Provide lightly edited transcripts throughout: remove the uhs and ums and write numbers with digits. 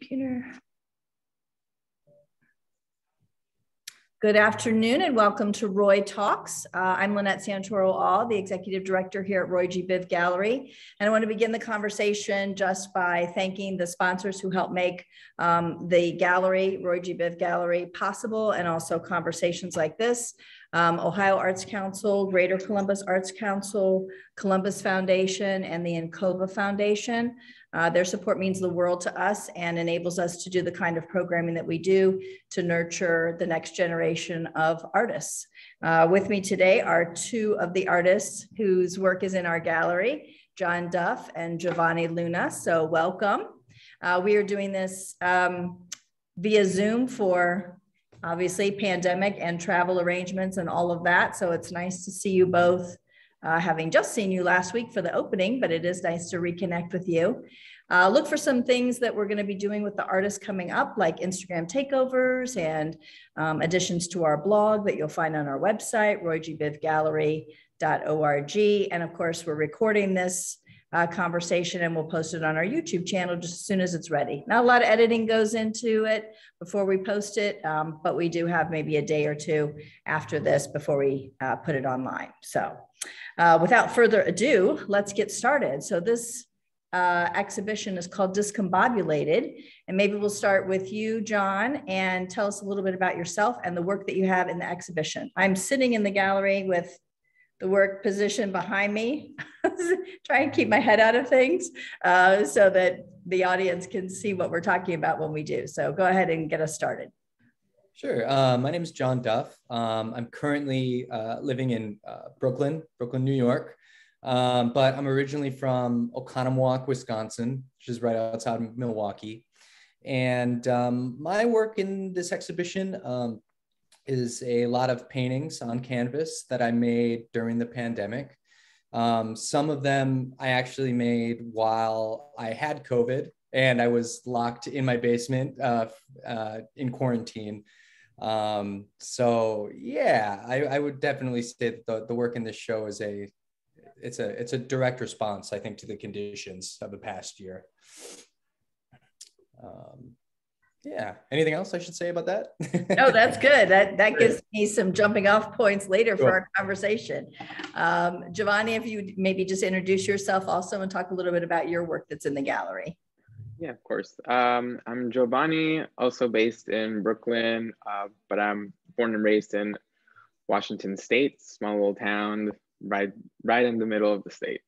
Computer. Good afternoon and welcome to Roy Talks. I'm Lynette Santoro-All, the Executive Director here at Roy G. Biv Gallery. And I want to begin the conversation just by thanking the sponsors who help make the gallery, Roy G. Biv Gallery, possible, and also conversations like this. Ohio Arts Council, Greater Columbus Arts Council, Columbus Foundation, and the Encova Foundation. Their support means the world to us and enables us to do the kind of programming that we do to nurture the next generation of artists. With me today are two of the artists whose work is in our gallery, John Duff and Jovanni Luna. So welcome. We are doing this via Zoom for obviously pandemic and travel arrangements and all of that. So it's nice to see you both, having just seen you last week for the opening, but it is nice to reconnect with you. Look for some things that we're going to be doing with the artists coming up, like Instagram takeovers and additions to our blog that you'll find on our website, roygbivgallery.org. And of course, we're recording this conversation and we'll post it on our YouTube channel just as soon as it's ready. Not a lot of editing goes into it before we post it, but we do have maybe a day or two after this before we put it online. So without further ado, let's get started. So this exhibition is called Discombobulated, and maybe we'll start with you, John, and tell us a little bit about yourself and the work that you have in the exhibition. I'm sitting in the gallery with the work position behind me, try and keep my head out of things so that the audience can see what we're talking about when we do. So go ahead and get us started. Sure. My name is John Duff. I'm currently living in Brooklyn, New York, but I'm originally from Oconomowoc, Wisconsin, which is right outside of Milwaukee. And my work in this exhibition is a lot of paintings on canvas that I made during the pandemic. Some of them I actually made while I had COVID and I was locked in my basement in quarantine. So yeah, I would definitely say that the work in this show is it's a direct response, I think, to the conditions of the past year. Yeah. Anything else I should say about that? Oh, that's good. That gives me some jumping off points later for our conversation. Jovanni, if you maybe just introduce yourself also and talk a little bit about your work that's in the gallery. Yeah, of course. I'm Jovanni, also based in Brooklyn, but I'm born and raised in Washington State, small little town right in the middle of the state.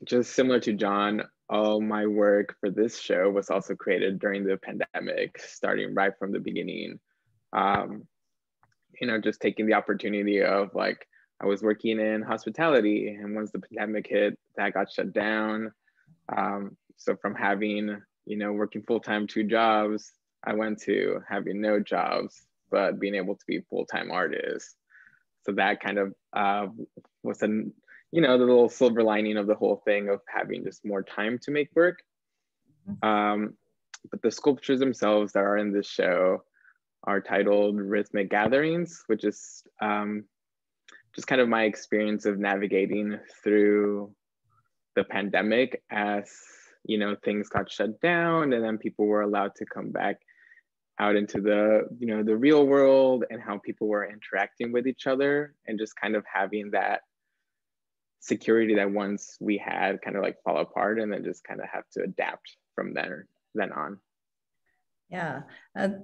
Just similar to John, all my work for this show was also created during the pandemic, starting right from the beginning. Just taking the opportunity of I was working in hospitality, and once the pandemic hit, that got shut down. So from having, working full-time 2 jobs, I went to having no jobs, but being able to be a full-time artist. So that kind of was the little silver lining of the whole thing of having just more time to make work. But the sculptures themselves that are in this show are titled Rhythmic Gatherings, which is just kind of my experience of navigating through the pandemic as, things got shut down and then people were allowed to come back out into the real world, and how people were interacting with each other, and just kind of having that security that once we had kind of fall apart, and then just kind of have to adapt from then on. Yeah,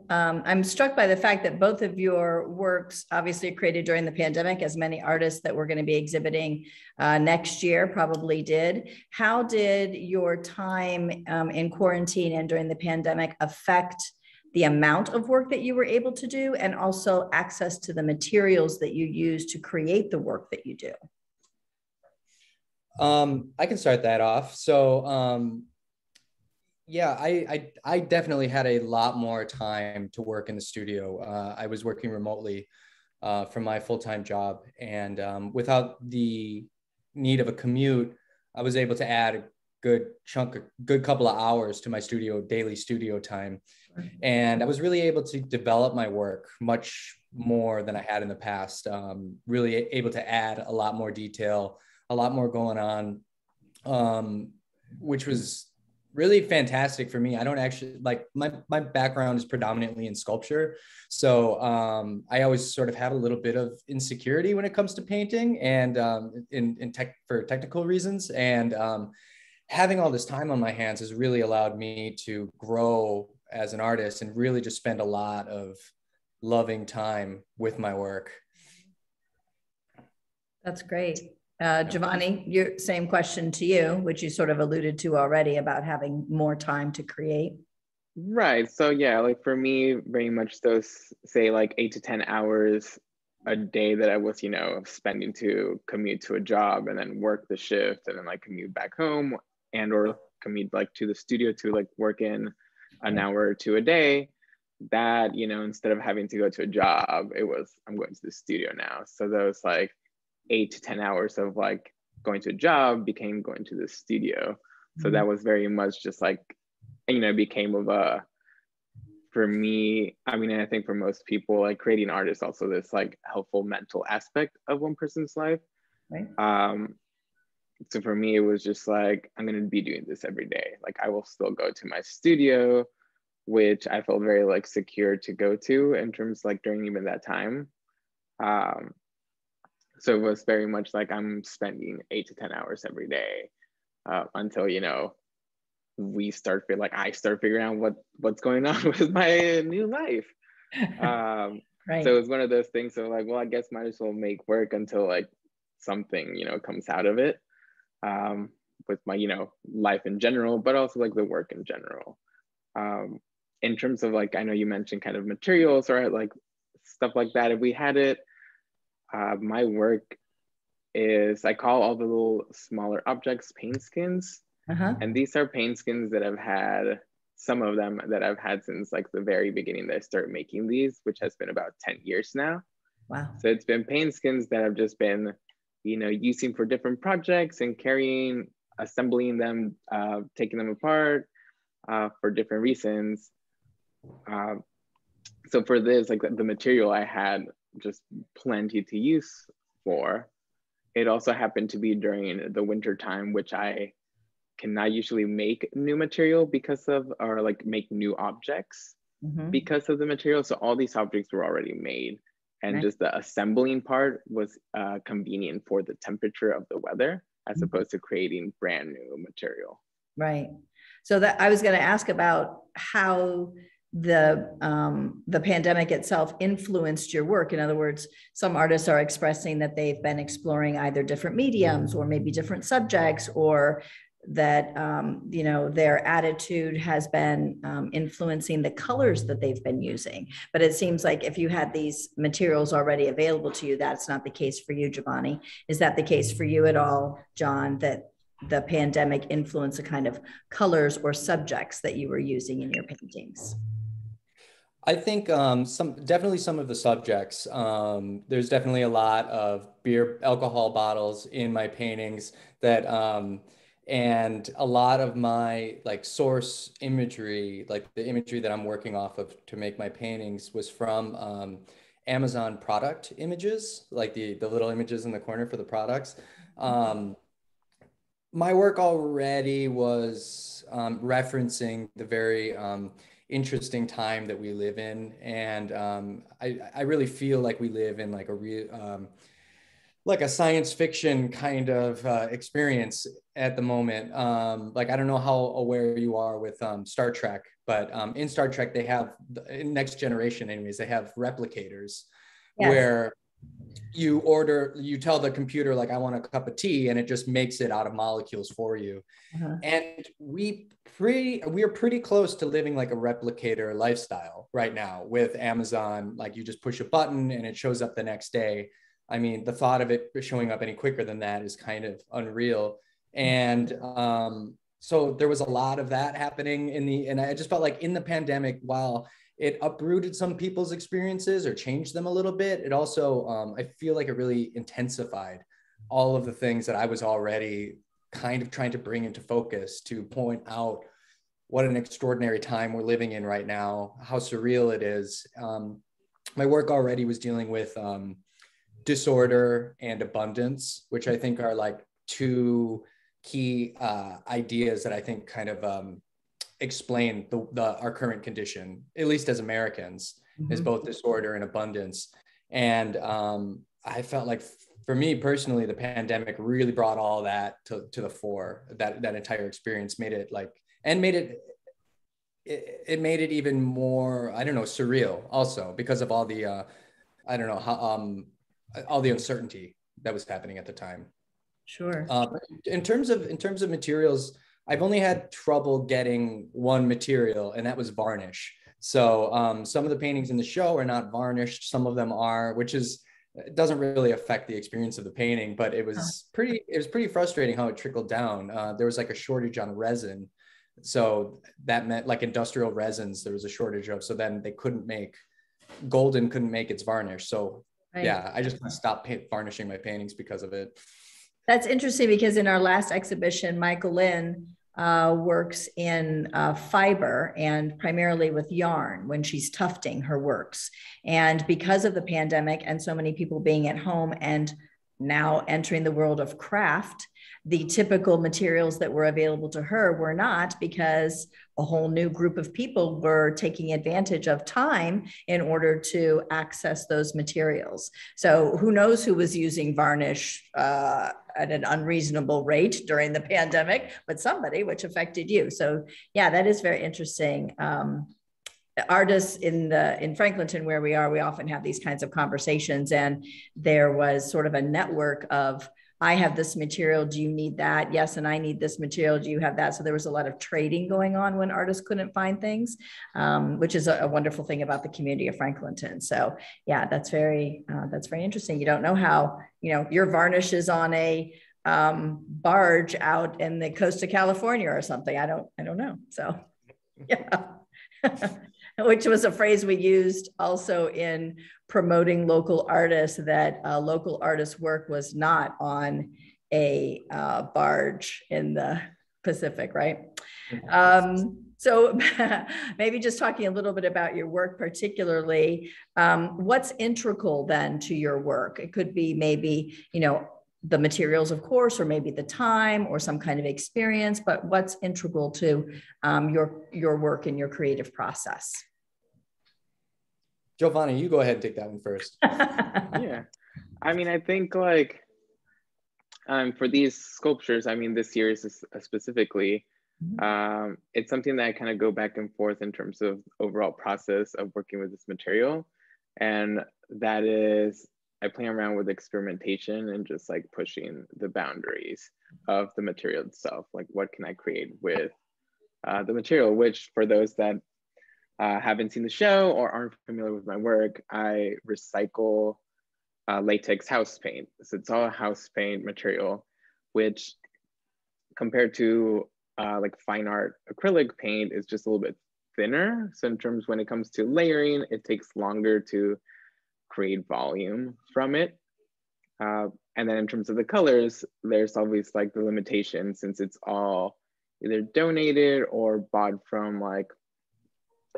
I'm struck by the fact that both of your works obviously created during the pandemic, as many artists that we're going to be exhibiting next year probably did. How did your time in quarantine and during the pandemic affect the amount of work that you were able to do, and also access to the materials that you use to create the work that you do? I can start that off. So yeah, I definitely had a lot more time to work in the studio. I was working remotely from my full-time job, and without the need of a commute, I was able to add a good couple of hours to my daily studio time. And I was really able to develop my work much more than I had in the past, really able to add a lot more detail, a lot more going on, which was really fantastic for me. I don't actually like my background is predominantly in sculpture. So I always sort of had a little bit of insecurity when it comes to painting and in tech for technical reasons. And having all this time on my hands has really allowed me to grow as an artist and really just spend a lot of loving time with my work. That's great. Jovanni, your same question to you, which you sort of alluded to already about having more time to create. Right. So yeah, like for me, very much those say like 8 to 10 hours a day that I was, spending to commute to a job and then work the shift and then like commute back home and or commute like to the studio to like work in an hour or two a day. That, instead of having to go to a job, it was I'm going to the studio now. So those like 8 to 10 hours of like going to a job became going to the studio. So that was very much just like, became of a, for me, I mean, I think for most people, like creating art is also this like helpful mental aspect of one person's life. Right. So for me, it was just like, I'm going to be doing this every day. Like I will still go to my studio, which I felt very like secure to go to in terms like during even that time. So it was very much like I'm spending 8 to 10 hours every day until, I start figuring out what's going on with my new life. Right. So it's one of those things of like, well, I guess might as well make work until like something, comes out of it with my, life in general, but also like the work in general. In terms of like, I know you mentioned kind of materials or like stuff like that. If we had it, my work is, I call all the little smaller objects paint skins. And these are paint skins that I've had, some of them that I've had since like the very beginning that I started making these, which has been about 10 years now. Wow. So it's been paint skins that I've just been, using for different projects and carrying, assembling them, taking them apart for different reasons. So for this, like the material I had just plenty to use for. It also happened to be during the winter time, which I cannot usually make new material because of, or like make new objects because of the material. So all these objects were already made. And just the assembling part was convenient for the temperature of the weather, as opposed to creating brand new material. Right. So that I was going to ask about how the pandemic itself influenced your work. In other words, some artists are expressing that they've been exploring either different mediums or maybe different subjects, or that their attitude has been influencing the colors that they've been using. But it seems like if you had these materials already available to you, that's not the case for you, Jovanni. Is that the case for you at all, John, that the pandemic influenced the kind of colors or subjects that you were using in your paintings? I think definitely some of the subjects. There's definitely a lot of beer, alcohol bottles in my paintings that, and a lot of my like source imagery, like the imagery that I'm working off of to make my paintings, was from Amazon product images, like the little images in the corner for the products. My work already was referencing the very interesting time that we live in, and I really feel like we live in like a real like a science fiction kind of experience at the moment. Like I don't know how aware you are with Star Trek, but in Star Trek they have, in Next Generation anyways, they have replicators. Yes. Where you tell the computer like I want a cup of tea, and it just makes it out of molecules for you. And we are pretty close to living like a replicator lifestyle right now with Amazon. Like you just push a button and it shows up the next day. I mean, the thought of it showing up any quicker than that is kind of unreal. And so there was a lot of that happening and I just felt like in the pandemic, while it uprooted some people's experiences or changed them a little bit, it also, I feel like it really intensified all of the things that I was already kind of trying to bring into focus to point out what an extraordinary time we're living in right now, how surreal it is. My work already was dealing with disorder and abundance, which I think are like two key ideas that I think kind of explain our current condition, at least as Americans, is both disorder and abundance. And I felt like, for me personally, the pandemic really brought all that to the fore. That entire experience made it it made it even more, I don't know, surreal also, because of all the I don't know how all the uncertainty that was happening at the time. Sure. In terms of materials, I've only had trouble getting one material, and that was varnish. So some of the paintings in the show are not varnished. Some of them are, which it doesn't really affect the experience of the painting, but it was pretty frustrating how it trickled down. There was like a shortage on resin. So that meant, like, industrial resins, there was a shortage of, so then Golden couldn't make its varnish. So yeah, I just stopped varnishing my paintings because of it. That's interesting, because in our last exhibition, Michael Lynn works in fiber, and primarily with yarn when she's tufting her works. And because of the pandemic and so many people being at home and now entering the world of craft, the typical materials that were available to her were not, because a whole new group of people were taking advantage of time in order to access those materials. So who knows who was using varnish at an unreasonable rate during the pandemic, but somebody, which affected you. So yeah, that is very interesting. Artists in Franklinton, where we are, we often have these kinds of conversations, and there was sort of a network of, I have this material, do you need that? Yes, and I need this material, do you have that? So there was a lot of trading going on when artists couldn't find things, which is a wonderful thing about the community of Franklinton. So yeah, that's very interesting. You don't know how, your varnish is on a barge out in the coast of California or something. I don't know. So yeah. Which was a phrase we used also in promoting local artists, that local artists' work was not on a barge in the Pacific, right? So maybe just talking a little bit about your work particularly, what's integral then to your work? It could be maybe, the materials, of course, or maybe the time or some kind of experience, but what's integral to your work and your creative process? Jovanni, you go ahead and take that one first. Yeah, I think for these sculptures, this series specifically, it's something that I kind of go back and forth in terms of overall process of working with this material. And that is, I play around with experimentation and just like pushing the boundaries of the material itself. Like, what can I create with the material, which for those that haven't seen the show or aren't familiar with my work, I recycle latex house paint. So it's all house paint material, which compared to like fine art acrylic paint is just a little bit thinner. So in terms, when it comes to layering, it takes longer to create volume from it. And then in terms of the colors, there's always like the limitation, since it's all either donated or bought from like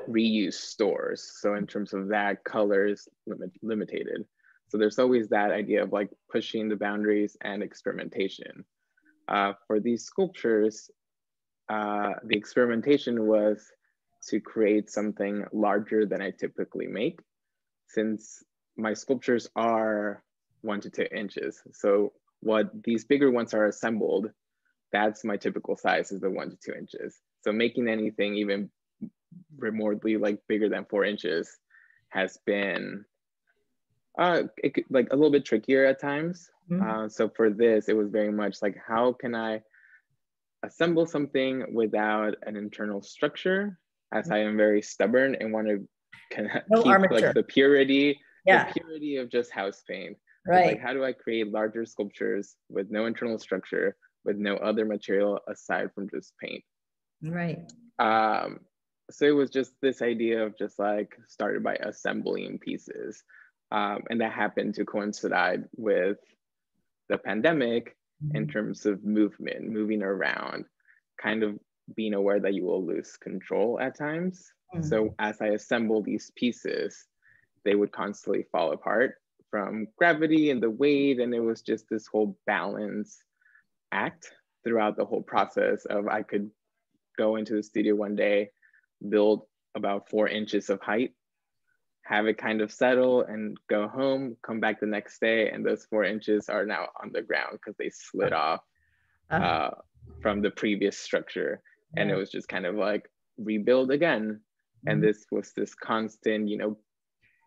reuse stores. So in terms of that, color is limited. So there's always that idea of like pushing the boundaries and experimentation. For these sculptures, the experimentation was to create something larger than I typically make, since my sculptures are 1 to 2 inches. So what these bigger ones are assembled, that's my typical size, is the 1 to 2 inches. So making anything even remotely like bigger than 4 inches has been like a little bit trickier at times. So for this, it was very much like, how can I assemble something without an internal structure, as I am very stubborn and want to kind of keep armature, like the purity of just house paint. Right. Like, how do I create larger sculptures with no internal structure, with no other material aside from just paint? Right. So it was just this idea of just like started by assembling pieces. And that happened to coincide with the pandemic in terms of moving around, kind of being aware that you will lose control at times. So as I assemble these pieces, they would constantly fall apart from gravity and the weight. And it was just this whole balance act throughout the whole process of I could go into the studio one day, build about 4 inches of height, have it kind of settle and go home, come back the next day, and those 4 inches are now on the ground because they slid off from the previous structure. And it was just kind of like rebuild again. And this was this constant, you know,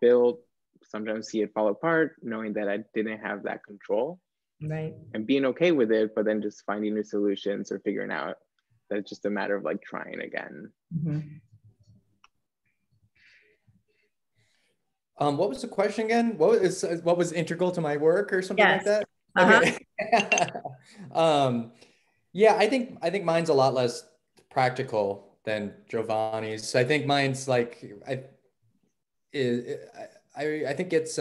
build, sometimes see it fall apart, knowing that I didn't have that control. Right. And being okay with it, but then just finding new solutions or figuring out that it's just a matter of like trying again. What was the question again? What was integral to my work or something like that? Okay. Yeah, I think mine's a lot less practical than Jovanni's. I think mine's like I think it's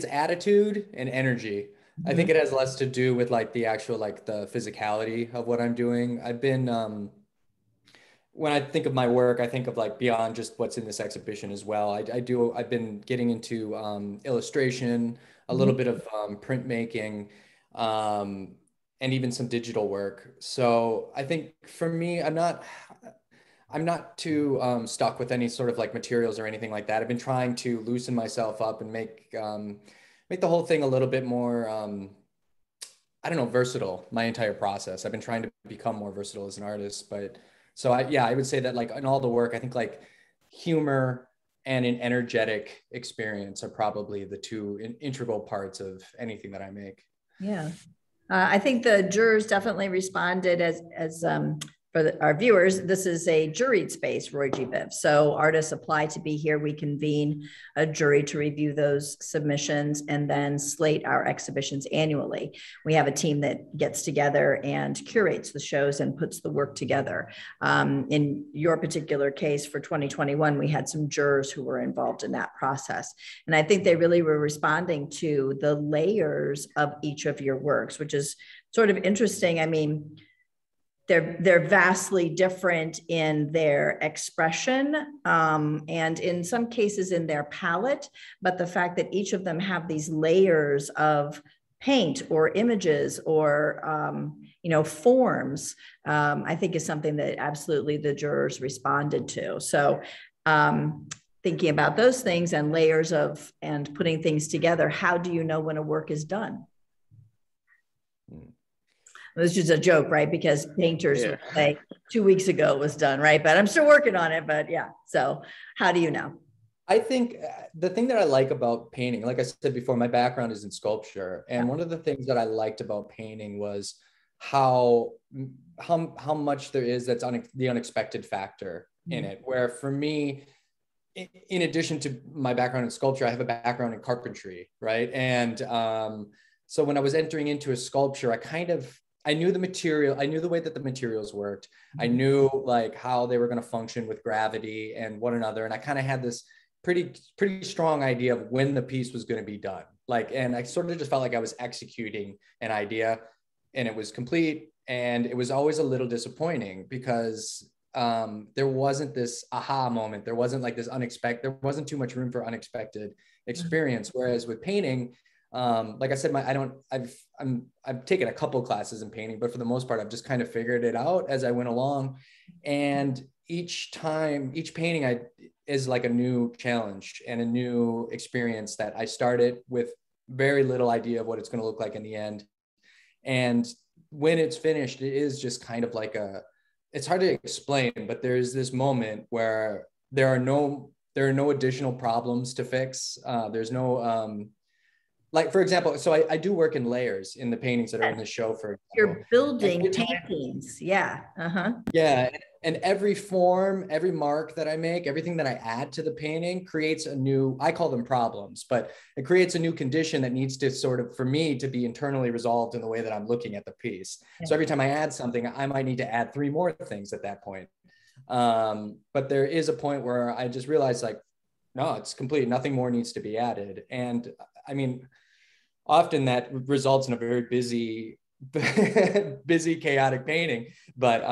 attitude and energy. I think it has less to do with like the actual like the physicality of what I'm doing. I've been when I think of my work, I think of like beyond just what's in this exhibition as well. I've been getting into illustration, a little bit of printmaking, and even some digital work. So I think for me, I'm not too stuck with any sort of like materials or anything like that. I've been trying to loosen myself up and make the whole thing a little bit more, I don't know, versatile, my entire process. I've been trying to become more versatile as an artist, but so I would say that like in all the work, I think like humor and an energetic experience are probably the two integral parts of anything that I make. Yeah. I think the jurors definitely responded as for our viewers, this is a juried space, Roy G. Biv. So artists apply to be here. We convene a jury to review those submissions and then slate our exhibitions annually. We have a team that gets together and curates the shows and puts the work together. In your particular case for 2021, we had some jurors who were involved in that process. And I think they really were responding to the layers of each of your works, which is sort of interesting. I mean, they're vastly different in their expression and in some cases in their palette, but the fact that each of them have these layers of paint or images or forms, I think is something that absolutely the jurors responded to. So thinking about those things and layers of and putting things together, how do you know when a work is done? This is just a joke, right? Because painters would say 2 weeks ago it was done, right? But I'm still working on it, but yeah. So how do you know? I think the thing that I like about painting, like I said before, my background is in sculpture. And one of the things that I liked about painting was how much there is that's the unexpected factor in it. Where for me, in addition to my background in sculpture, I have a background in carpentry, right? And so when I was entering into a sculpture, I knew the material, I knew the way that the materials worked. I knew like how they were going to function with gravity and one another. And I kind of had this pretty strong idea of when the piece was going to be done. Like, and I sort of just felt like I was executing an idea and it was complete. And it was always a little disappointing because there wasn't this aha moment. There wasn't like this unexpected, there wasn't too much room for unexpected experience. Whereas with painting, like I said, I've taken a couple classes in painting, but for the most part, I've just kind of figured it out as I went along. And each painting is like a new challenge and a new experience that I started with very little idea of what it's going to look like in the end. And when it's finished, it is just kind of like it's hard to explain, but there's this moment where there are no additional problems to fix. There's no, like, for example, so I do work in layers in the paintings that are in the show, for example. You're building paintings. Yeah. Yeah. And every form, every mark that I make, everything that I add to the painting creates I call them problems, but it creates a new condition that needs to sort of, for me to be internally resolved in the way that I'm looking at the piece. Yeah. So every time I add something, I might need to add 3 more things at that point. But there is a point where I just realized like, no, it's complete. Nothing more needs to be added. And I mean, often that results in a very busy, chaotic painting, but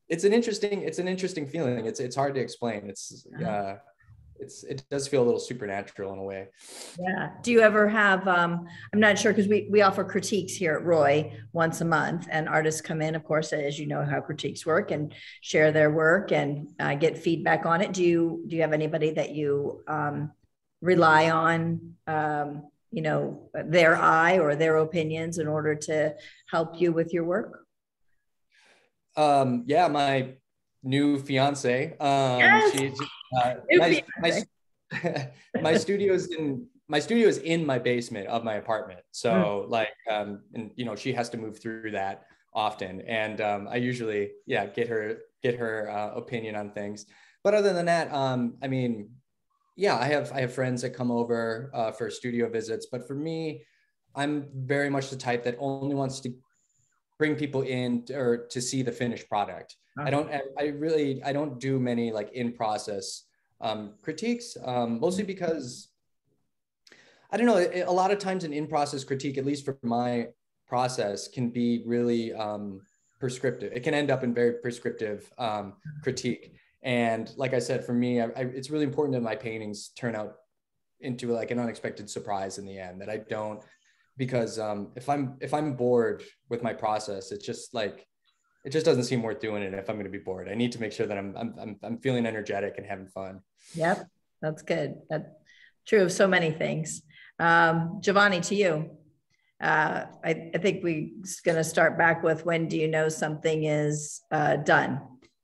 it's an interesting feeling. It's hard to explain. it does feel a little supernatural in a way. Yeah. Do you ever have, I'm not sure, because we offer critiques here at Roy once a month, and artists come in, of course, as you know how critiques work, and share their work and get feedback on it. Do you have anybody that you rely on, you know, their eye or their opinions in order to help you with your work? Yeah, my new fiance. Yes. She New my fiance. my studio is in my basement of my apartment. So like and you know, she has to move through that often, and I usually get her opinion on things. But other than that, I mean, yeah, I have friends that come over for studio visits, but for me, I'm very much the type that only wants to bring people in or to see the finished product. I don't do many like in process critiques, mostly because I don't know, a lot of times an in process critique, at least for my process, can be really prescriptive. It can end up in very prescriptive critique. And like I said, for me, it's really important that my paintings turn out into like an unexpected surprise in the end, that I don't, because if I'm bored with my process, it's just like, it just doesn't seem worth doing it. If I'm going to be bored, I need to make sure that I'm feeling energetic and having fun. Yep, that's good. That's true of so many things. Jovanni, to you. I think we're going to start back with, when do you know something is done?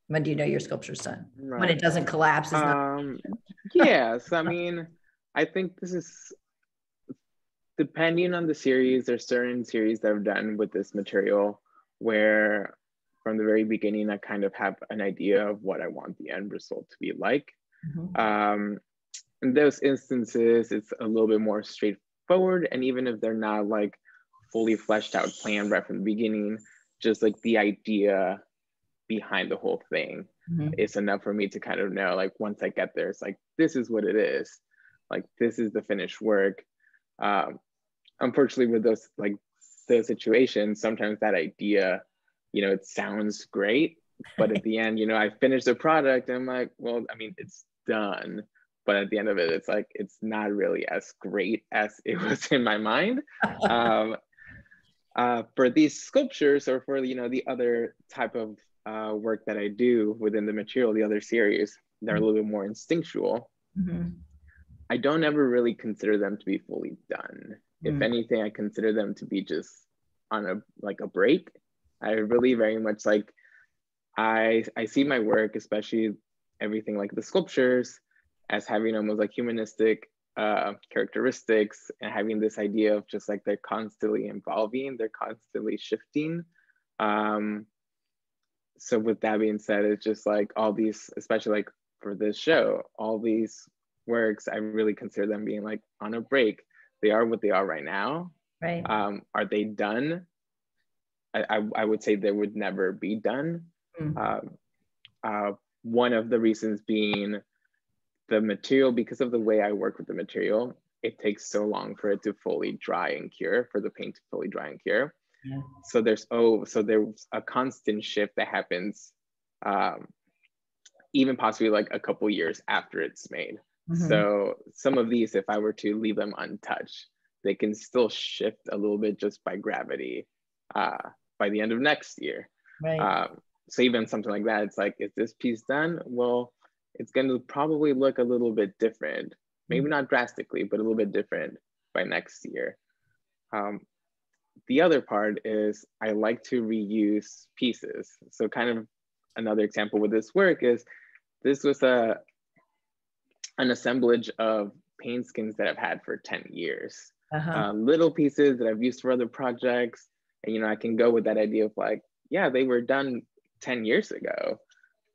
When do you know your sculpture's done? Right. When it doesn't collapse. It's not. Yes, I mean, I think this is depending on the series. There's certain series that I've done with this material where from the very beginning, I kind of have an idea of what I want the end result to be like. In those instances, it's a little bit more straightforward. And even if they're not like fully fleshed out plan right from the beginning, just like the idea behind the whole thing is enough for me to kind of know, like, once I get there, it's like, this is what it is. Like, this is the finished work. Unfortunately, with those situations, sometimes that idea, you know, it sounds great, but at the end, you know, I finished the product and I'm like, well, I mean, it's done. But at the end of it, it's like, it's not really as great as it was in my mind. For these sculptures, or for, you know, the other type of work that I do within the material, the other series, they're a little bit more instinctual. I don't ever really consider them to be fully done. If anything, I consider them to be just on a break. I really very much like, I see my work, especially everything like the sculptures, as having almost like humanistic characteristics, and having this idea of just like they're constantly evolving, they're constantly shifting. So with that being said, it's just like all these, especially like for this show, all these works, I really consider them being like on a break. They are what they are right now. Right. Are they done? I would say they would never be done. One of the reasons being the material, because of the way I work with the material, it takes so long for it to fully dry and cure, for the paint to fully dry and cure. So there's a constant shift that happens, even possibly like a couple years after it's made. So some of these, if I were to leave them untouched, they can still shift a little bit just by gravity by the end of next year. Right. So even something like that, it's like, is this piece done? Well, it's going to probably look a little bit different, maybe not drastically, but a little bit different by next year. The other part is I like to reuse pieces. So kind of another example with this work is, this was an assemblage of paint skins that I've had for 10 years. Little pieces that I've used for other projects. And, you know, I can go with that idea of like, yeah, they were done 10 years ago.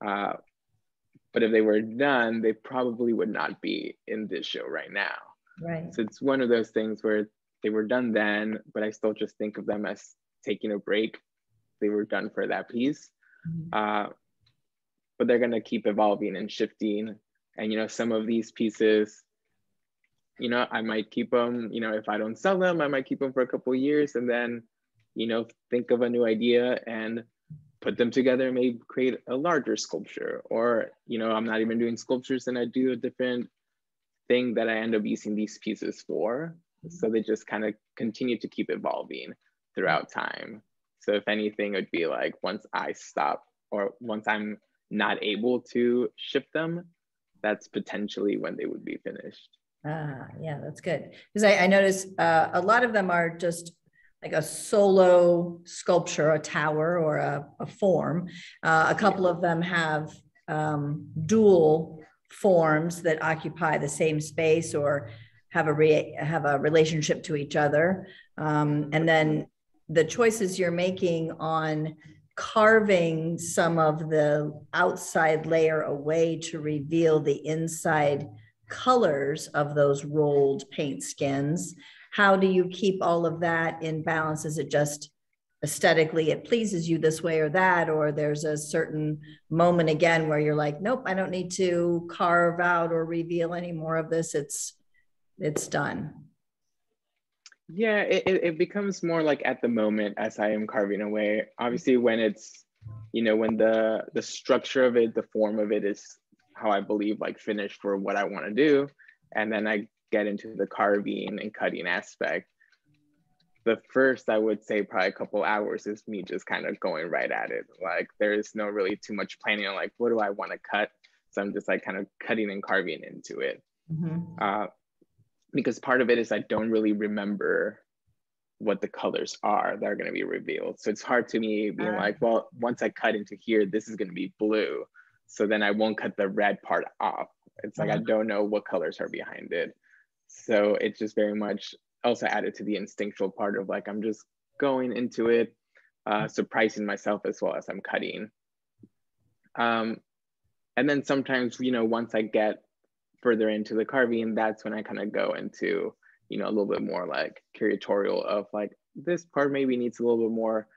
But if they were done, they probably would not be in this show right now. Right. So it's one of those things where they were done then, but I still just think of them as taking a break. They were done for that piece. But they're gonna keep evolving and shifting. And, you know, some of these pieces, you know, I might keep them, you know, if I don't sell them, I might keep them for a couple of years, and then, you know, think of a new idea and put them together and maybe create a larger sculpture. Or, you know, I'm not even doing sculptures and I do a different thing that I end up using these pieces for. So they just kind of continue to keep evolving throughout time. So if anything, it would be like once I stop or once I'm not able to ship them, that's potentially when they would be finished. Yeah, that's good. Because I noticed a lot of them are just like a solo sculpture, a tower or a form. A couple of them have dual forms that occupy the same space or have a relationship to each other. And then the choices you're making on carving some of the outside layer away to reveal the inside colors of those rolled paint skins. How do you keep all of that in balance? Is it just aesthetically it pleases you this way or that, or there's a certain moment again where you're like, nope, I don't need to carve out or reveal any more of this, it's done? Yeah, it becomes more like at the moment as I am carving away. Obviously when it's, you know, when the structure of it, the form of it is how I believe like finished for what I want to do, and then I get into the carving and cutting aspect. The first, I would say probably a couple hours is me just kind of going right at it. Like there is no really too much planning on like, what do I want to cut? So I'm just like kind of cutting and carving into it. Because part of it is I don't really remember what the colors are that are going to be revealed. So it's hard to me being like, well, once I cut into here, this is going to be blue. So then I won't cut the red part off. It's like, I don't know what colors are behind it. So it's just very much also added to the instinctual part of like, I'm just going into it, surprising myself as well as I'm cutting. And then sometimes, you know, once I get further into the carving, that's when I kind of go into, you know, a little bit more like curatorial of like, this part maybe needs a little bit more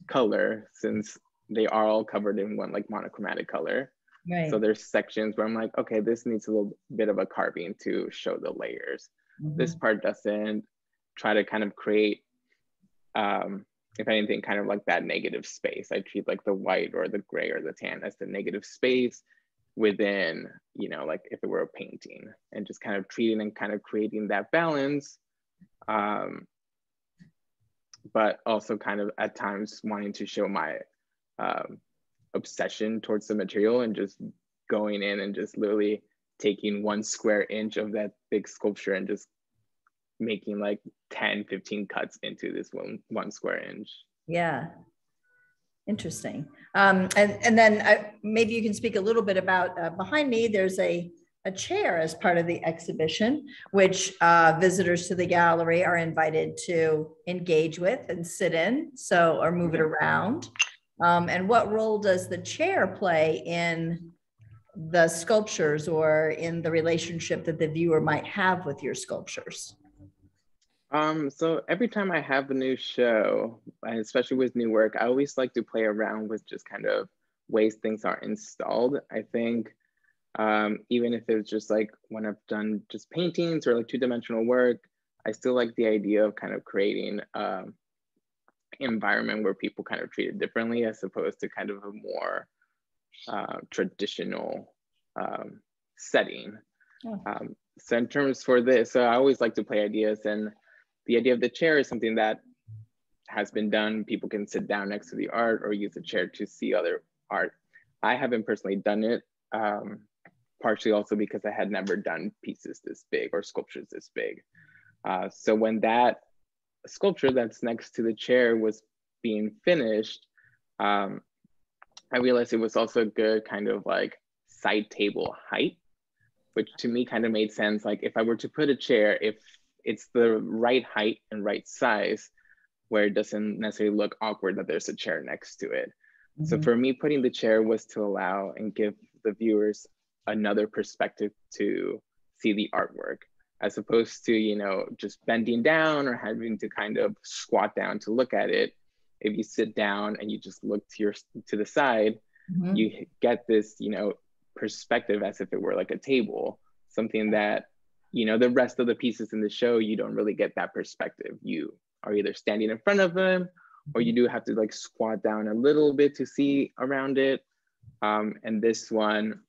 color since they are all covered in one like monochromatic color. Right. So there's sections where I'm like, okay, this needs a little bit of a carving to show the layers. This part doesn't. Try to kind of create, if anything, kind of like that negative space. I treat like the white or the gray or the tan as the negative space within, you know, like if it were a painting, and just kind of treating and kind of creating that balance. But also kind of at times wanting to show my obsession towards the material and just going in and just literally taking 1 square inch of that big sculpture and just making like 10, 15 cuts into this one square inch. Yeah. Interesting. And then maybe you can speak a little bit about behind me, there's a chair as part of the exhibition, which visitors to the gallery are invited to engage with and sit in, so, or move it around. And what role does the chair play in the sculptures or in the relationship that the viewer might have with your sculptures? So every time I have a new show, and especially with new work, I always like to play around with just kind of ways things are installed. I think even if it's just like when I've done just paintings or like 2-dimensional work, I still like the idea of kind of creating an environment where people kind of treat it differently as opposed to kind of a more traditional setting. So in terms for this, so I always like to play ideas, and the idea of the chair is something that has been done. People can sit down next to the art or use a chair to see other art. I haven't personally done it, partially also because I had never done pieces this big or sculptures this big. So when that sculpture that's next to the chair was being finished, I realized it was also a good kind of like side table height, which to me kind of made sense. Like if I were to put a chair, if it's the right height and right size, where it doesn't necessarily look awkward that there's a chair next to it. So for me, putting the chair was to allow and give the viewers another perspective to see the artwork, as opposed to, you know, just bending down or having to kind of squat down to look at it. If you sit down and you just look to the side, you get this, you know, perspective as if it were like a table, something that, you know, the rest of the pieces in the show, you don't really get that perspective. You are either standing in front of them, or you do have to like squat down a little bit to see around it. And this one,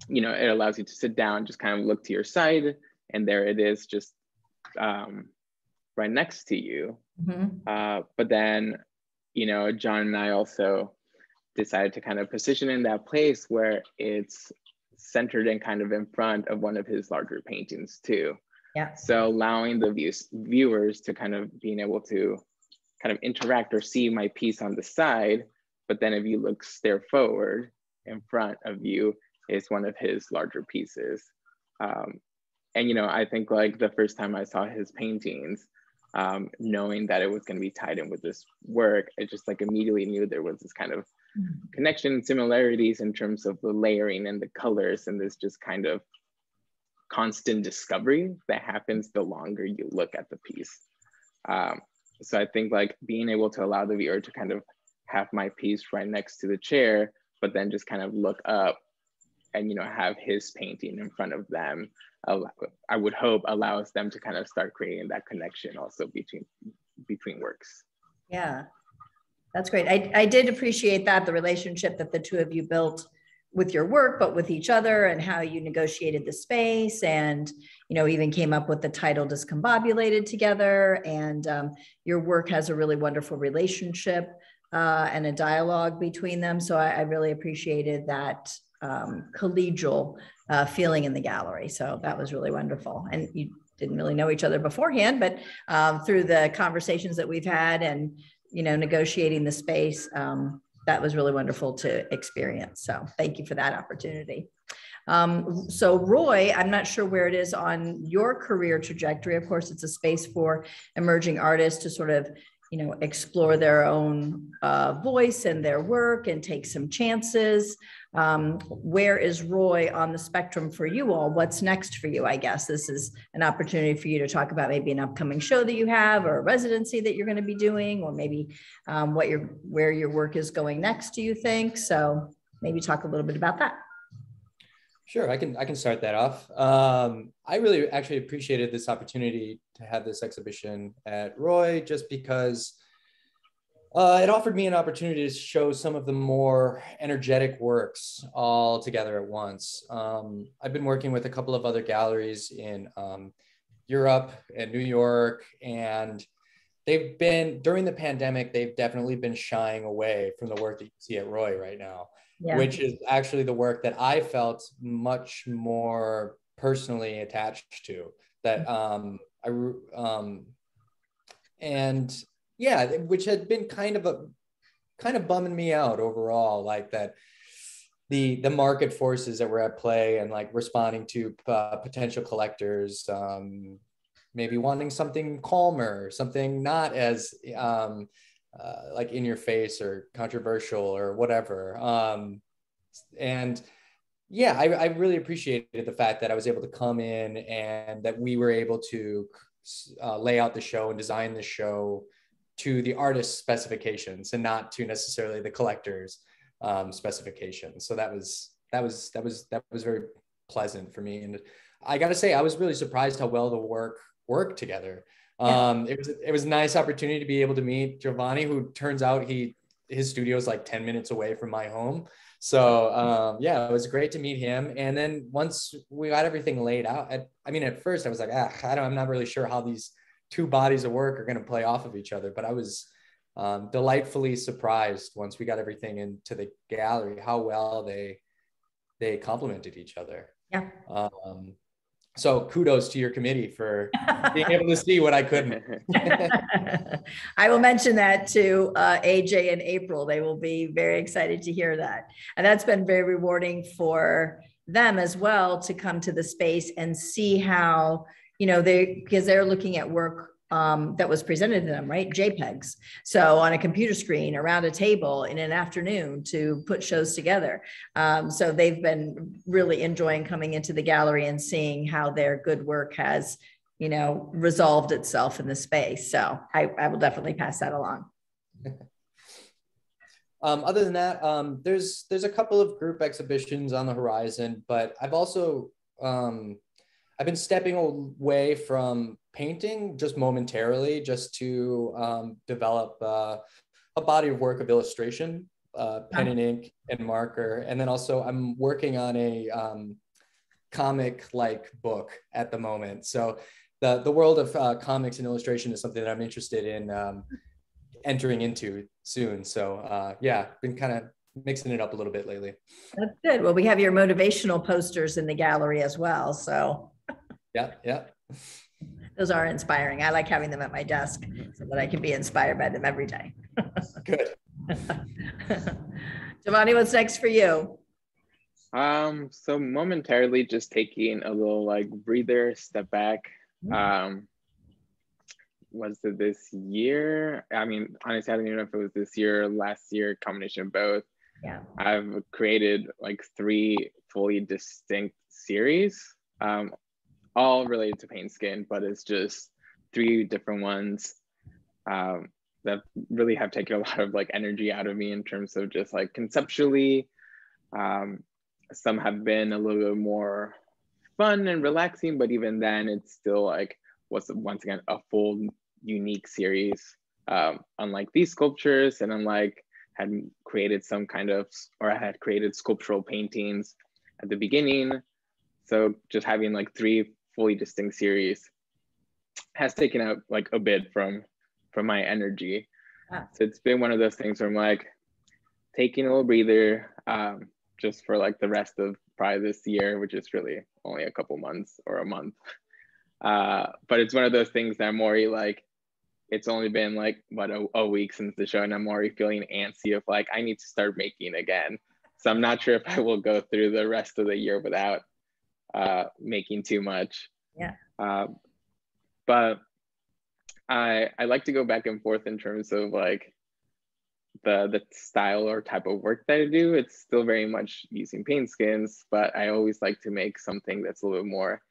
it allows you to sit down, just kind of look to your side, and there it is, just right next to you. But then, John and I also decided to kind of position in that place where it's centered and kind of in front of one of his larger paintings too. Yeah. So allowing the viewers to kind of being able to kind of interact or see my piece on the side, but then if you stare forward, in front of you is one of his larger pieces. And I think like the first time I saw his paintings, knowing that it was going to be tied in with this work, I just like immediately knew there was this kind of connection and similarities in terms of the layering and the colors, and this just kind of constant discovery that happens the longer you look at the piece. So I think like being able to allow the viewer to kind of have my piece right next to the chair, but then just kind of look up and have his painting in front of them, I would hope allows them to kind of start creating that connection also between works. Yeah, that's great. I did appreciate that, the relationship that the two of you built with your work, but with each other, and how you negotiated the space, and even came up with the title Discombobulated together. And your work has a really wonderful relationship and a dialogue between them. So I really appreciated that collegial feeling in the gallery. So that was really wonderful. And you didn't really know each other beforehand, but through the conversations that we've had and negotiating the space, that was really wonderful to experience. So thank you for that opportunity. So Roy, I'm not sure where it is on your career trajectory. Of course, it's a space for emerging artists to sort of, explore their own voice and their work and take some chances. Where is Roy on the spectrum for you all? What's next for you? I guess this is an opportunity for you to talk about maybe an upcoming show that you have, or a residency that you're going to be doing, or maybe where your work is going next, do you think? So maybe talk a little bit about that. Sure, I can start that off. I really actually appreciated this opportunity to have this exhibition at Roy, just because it offered me an opportunity to show some of the more energetic works all together at once. I've been working with a couple of other galleries in Europe and New York, and they've been, during the pandemic, they've definitely been shying away from the work that you see at Roy right now. Yeah. Which is actually the work that I felt much more personally attached to. That and yeah, which had been kind of bumming me out overall, like that the market forces that were at play, and like responding to potential collectors, maybe wanting something calmer, something not as like in your face or controversial or whatever. And yeah, I really appreciated the fact that I was able to come in and that we were able to lay out the show and design the show to the artist's specifications and not to necessarily the collector's specifications. So that was very pleasant for me. And I got to say, I was really surprised how well the work worked together. It was a nice opportunity to be able to meet Jovanni, who turns out his studio is like 10 minutes away from my home. So yeah, it was great to meet him. And then once we got everything laid out, at first I was like, I'm not really sure how these two bodies of work are going to play off of each other. But I was delightfully surprised once we got everything into the gallery, how well they complemented each other. Yeah. So kudos to your committee for being able to see what I couldn't. I will mention that to AJ and April. They will be very excited to hear that. And that's been very rewarding for them as well, to come to the space and see how, because they're looking at work that was presented to them, right? JPEGs. So on a computer screen, around a table in an afternoon, to put shows together. So they've been really enjoying coming into the gallery and seeing how their good work has, resolved itself in the space. So I will definitely pass that along. Other than that, there's a couple of group exhibitions on the horizon, but I've also, I've been stepping away from painting just momentarily, just to develop a body of work of illustration. pen and ink and marker. And then also I'm working on a comic-like book at the moment. So the world of comics and illustration is something that I'm interested in entering into soon. So yeah, been kind of mixing it up a little bit lately. That's good. Well, we have your motivational posters in the gallery as well. So yeah. Those are inspiring. I like having them at my desk so that I can be inspired by them every day. Good. Jovanni, what's next for you? So momentarily just taking a little like breather, step back. Was it this year? I mean, honestly, I don't even know if it was this year or last year, combination of both. Yeah. I've created like 3 fully distinct series, all related to paint skin, but it's just 3 different ones that really have taken a lot of like energy out of me in terms of just like conceptually. Some have been a little bit more fun and relaxing, but even then it's still like was once again a full unique series. Unlike these sculptures, and unlike had created some kind of, or I had created sculptural paintings at the beginning. So just having like 3 fully distinct series has taken out like a bit from my energy. So it's been one of those things where I'm like taking a little breather just for like the rest of probably this year, which is really only a couple months or a month. But it's one of those things that I'm already like, it's only been like what a week since the show, and I'm already feeling antsy of like I need to start making again. So I'm not sure if I will go through the rest of the year without making too much. Yeah. But I like to go back and forth in terms of like the style or type of work that I do. It's still very much using paint skins, but I always like to make something that's a little more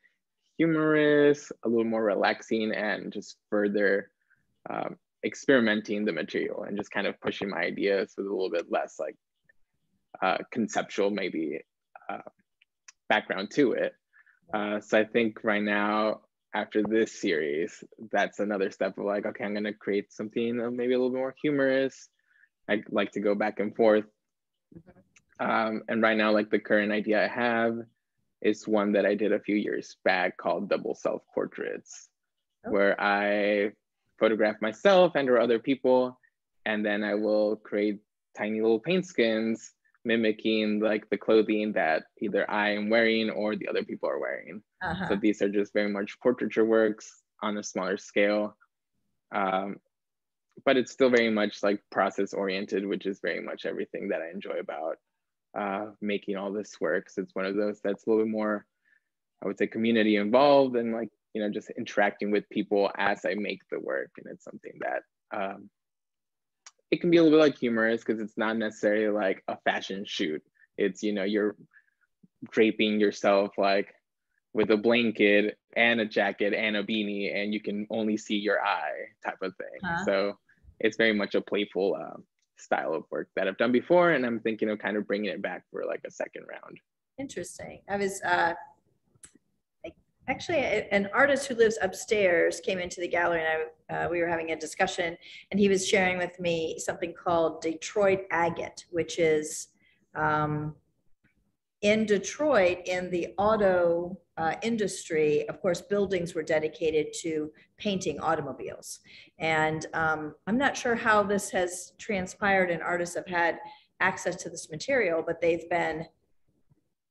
humorous, a little more relaxing, and just further experimenting the material and just kind of pushing my ideas with a little bit less like conceptual maybe background to it. So I think right now, after this series, that's another step of like, okay, I'm gonna create something maybe a little bit more humorous. I like to go back and forth. And right now, like the current idea I have is one that I did a few years back called double self-portraits, where I photograph myself and or other people, and then I will create tiny little paint skins mimicking like the clothing that either I am wearing or the other people are wearing. So these are just very much portraiture works on a smaller scale. But it's still very much like process oriented, which is very much everything that I enjoy about making all this work. So it's one of those that's a little bit more, I would say, community involved, and like, you know, just interacting with people as I make the work. And it's something that it can be a little bit like humorous because it's not necessarily like a fashion shoot. It's, you know, you're draping yourself like with a blanket and a jacket and a beanie, and you can only see your eye type of thing. So it's very much a playful style of work that I've done before, and I'm thinking of kind of bringing it back for like a second round. Interesting. I was actually an artist who lives upstairs came into the gallery, and we were having a discussion, and he was sharing with me something called Detroit Agate, which is in Detroit, in the auto industry. Of course, buildings were dedicated to painting automobiles. And I'm not sure how this has transpired and artists have had access to this material, but they've been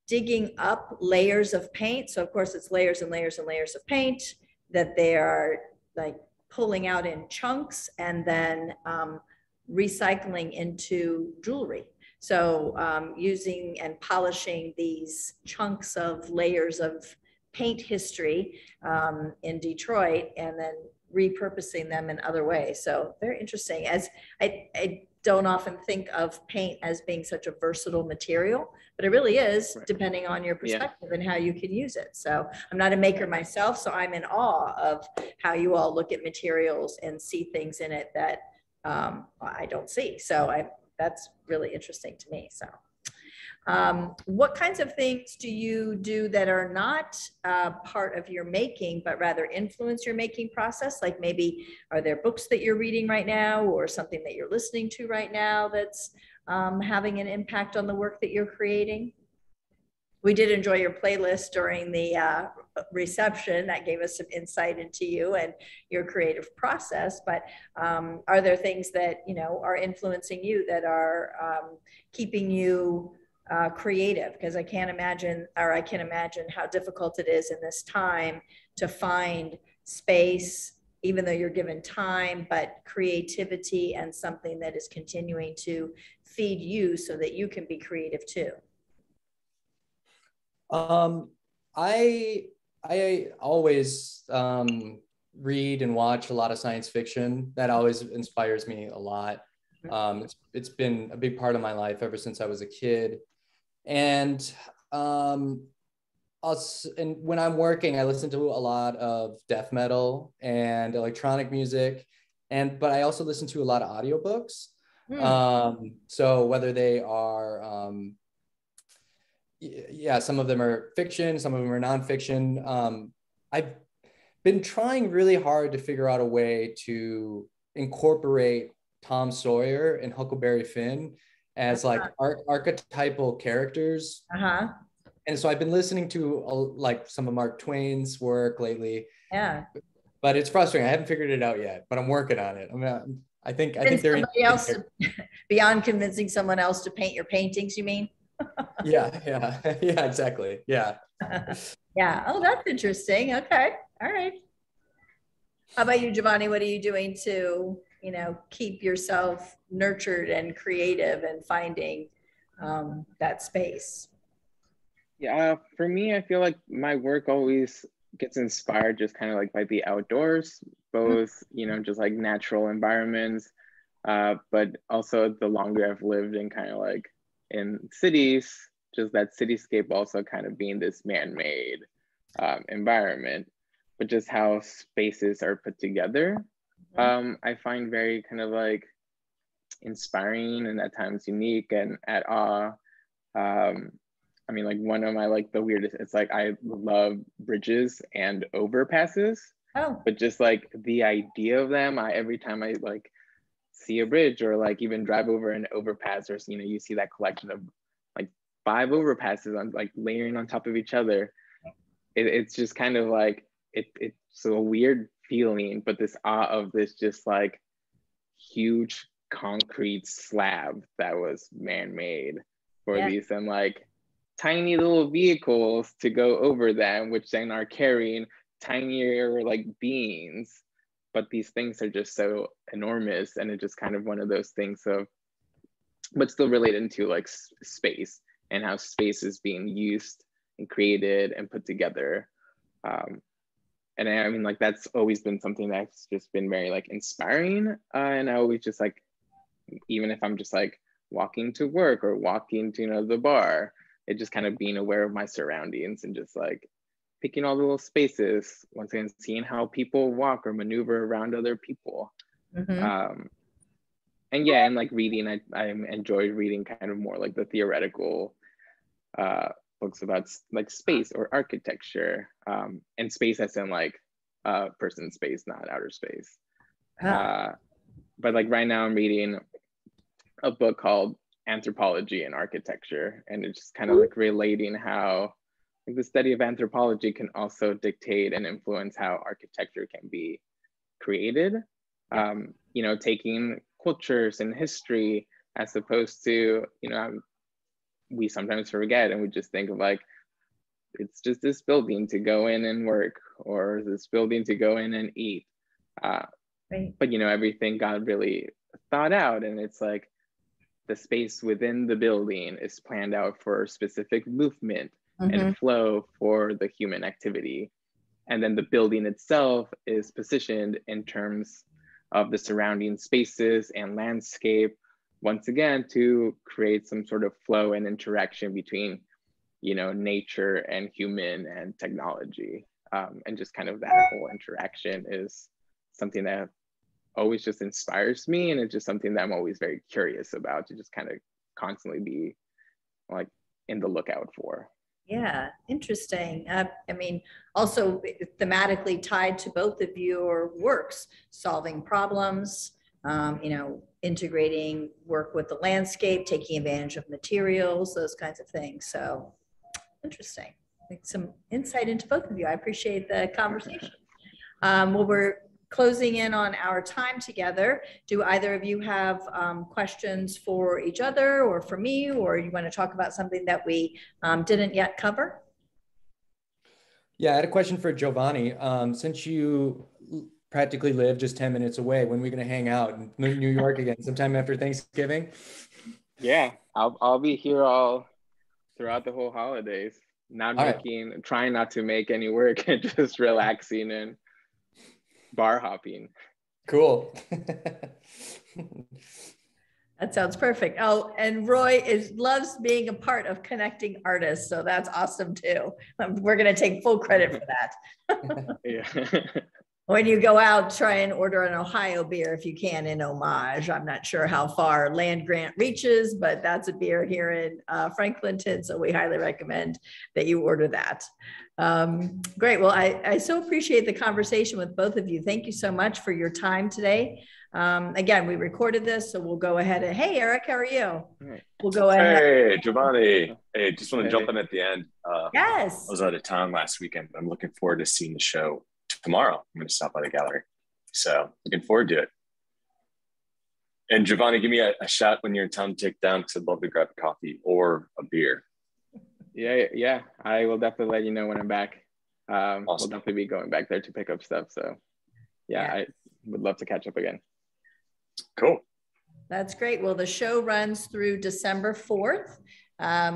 digging up layers of paint. So of course it's layers and layers and layers of paint that they are like pulling out in chunks and then recycling into jewelry. So using and polishing these chunks of layers of paint history in Detroit and then repurposing them in other ways. So very interesting. As I don't often think of paint as being such a versatile material, but it really is, depending on your perspective and how you can use it. So I'm not a maker myself, so I'm in awe of how you all look at materials and see things in it that I don't see. So that's really interesting to me. So what kinds of things do you do that are not part of your making, but rather influence your making process? Like maybe, are there books that you're reading right now or something that you're listening to right now that's having an impact on the work that you're creating? We did enjoy your playlist during the reception. That gave us some insight into you and your creative process. But are there things that, you know, are influencing you that are keeping you creative? Because I can imagine how difficult it is in this time to find space, even though you're given time, but creativity and something that is continuing to feed you so that you can be creative too. I always read and watch a lot of science fiction. That always inspires me a lot. It's been a big part of my life ever since I was a kid. And when I'm working, I listen to a lot of death metal and electronic music, but I also listen to a lot of audiobooks. So whether they are some of them are fiction, some of them are nonfiction. I've been trying really hard to figure out a way to incorporate Tom Sawyer and Huckleberry Finn as like archetypal characters. And so I've been listening to like some of Mark Twain's work lately. Yeah. But it's frustrating. I haven't figured it out yet, but I'm working on it. I think they're beyond convincing someone else to paint your paintings, you mean? Yeah, exactly. Yeah. Yeah. Oh, that's interesting. Okay. All right. How about you, Jovanni? What are you doing to, you know, keep yourself nurtured and creative and finding that space? Yeah, for me, I feel like my work always gets inspired just kind of like by the outdoors, both, you know, just like natural environments, but also the longer I've lived in kind of like in cities, just that cityscape also kind of being this man-made environment, but just how spaces are put together, I find very kind of like inspiring and at times unique and at awe. I mean, like one of my like the weirdest, it's like I love bridges and overpasses, but just like the idea of them, every time I like see a bridge or like even drive over an overpass, or you know, you see that collection of like 5 overpasses on like layering on top of each other. It's just kind of like it's a weird feeling, but this awe of this just like huge concrete slab that was man-made for these and like tiny little vehicles to go over them, which then are carrying tinier like beings. But these things are just so enormous, and it's just kind of one of those things of, but still related to like space and how space is being used and created and put together. And I mean, like that's always been something that's just been very like inspiring. And I always just like, even if I'm just like walking to work or walking to, you know, the bar, it just kind of being aware of my surroundings and just like picking all the little spaces, once again, seeing how people walk or maneuver around other people. And yeah, and like reading, I enjoy reading kind of more like the theoretical books about like space or architecture, and space as in like person space, not outer space. But like right now I'm reading a book called Anthropology and Architecture, and it's just kind of like relating how like the study of anthropology can also dictate and influence how architecture can be created. You know, taking cultures and history as opposed to, you know, we sometimes forget and we just think of like, it's just this building to go in and work, or this building to go in and eat. But, you know, everything got really thought out, and it's like the space within the building is planned out for specific movement and flow for the human activity. And then the building itself is positioned in terms of the surrounding spaces and landscape, once again, to create some sort of flow and interaction between, you know, nature and human and technology. And just kind of that whole interaction is something that always just inspires me. And it's just something that I'm always very curious about, to just kind of constantly be like in the lookout for. Yeah, interesting. I mean, also thematically tied to both of your works, solving problems, you know, integrating work with the landscape, taking advantage of materials, those kinds of things. So interesting. Like some insight into both of you. I appreciate the conversation. Well, we're closing in on our time together. Do either of you have questions for each other or for me, or you want to talk about something that we didn't yet cover? Yeah, I had a question for Jovanni. Since you practically live just 10 minutes away, when are we going to hang out in New York again, sometime after Thanksgiving? Yeah, I'll be here all throughout the whole holidays. Trying not to make any work and just relaxing and bar hopping. Cool. That sounds perfect. Oh, and Roy loves being a part of connecting artists, so that's awesome too. We're going to take full credit for that. Yeah. When you go out, try and order an Ohio beer if you can in homage. I'm not sure how far Land Grant reaches, but that's a beer here in Franklinton, so we highly recommend that you order that. Great. Well, I so appreciate the conversation with both of you. Thank you so much for your time today. Again, we recorded this, so we'll go ahead and, hey, Eric, how are you? We'll go ahead. Hey, Jovanni. Hey, just want to jump in at the end. Yes. I was out of town last weekend, but I'm looking forward to seeing the show tomorrow. I'm going to stop by the gallery. So looking forward to it. And Jovanni, give me a shot when you're in town to take down, because I'd love to grab a coffee or a beer. Yeah. I will definitely let you know when I'm back. Awesome. We'll definitely be going back there to pick up stuff. So yeah, I would love to catch up again. Cool. That's great. Well, the show runs through December 4th.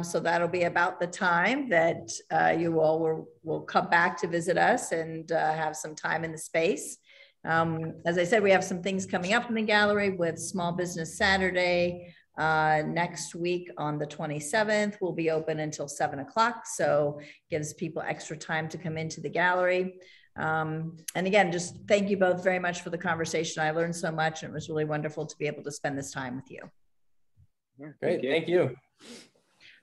So that'll be about the time that you all will come back to visit us and have some time in the space. As I said, we have some things coming up in the gallery with Small Business Saturday. Next week on the 27th, we'll be open until 7 o'clock. So gives people extra time to come into the gallery. And again, just thank you both very much for the conversation. I learned so much, and it was really wonderful to be able to spend this time with you. Yeah, great. Thank you.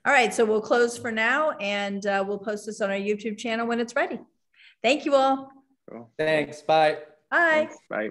All right, so we'll close for now, and we'll post this on our YouTube channel when it's ready. Thank you all. Cool. Thanks. Bye. Bye. Thanks. Bye.